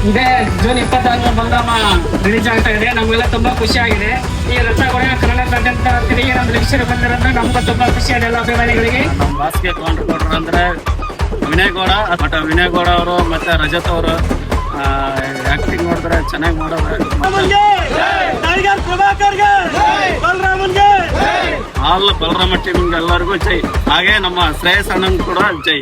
ಇದೇ June 26 Balarama release ಆಗ್ತಾ ಇದೆ. ನಮಗೆಲ್ಲ ತುಂಬಾ ಖುಷಿ ಆಗಿದೆ. ಈ ರಸಗುಣ ಕನ್ನಡದಾದ್ಯಂತ ತಿರುಗಿ ನಮ್ಮ ವೀಕ್ಷಕರು ಬಂದಿರೋದ್ರೆ ನಮ್ಗೂ ತುಂಬಾ ಖುಷಿ ಆಗಿದೆ ಎಲ್ಲ ಅಭಿಮಾನಿಗಳಿಗೆ. ನಮ್ಮ ಬಾಸ್ಗೆ ಕೊಟ್ರು ಅಂದ್ರೆ ವಿನಯ್ ಗೌಡ. ಬಟ್ ವಿನಯ್ ಗೌಡ ಅವರು ಮತ್ತೆ ರಜತ್ ಅವರು ಆಕ್ಟಿಂಗ್ ಮಾಡಿದ್ರೆ ಚೆನ್ನಾಗಿ ಮಾಡೋದು. ಆಲ್ ಬಲರಾಮ ಟೀಮ್ಗೆ ಎಲ್ಲರಿಗೂ ಜೈ. ಹಾಗೆ ನಮ್ಮ ಶ್ರೇಯಸ್ ಅಣ್ಣನ್ ಕೂಡ ಜೈ.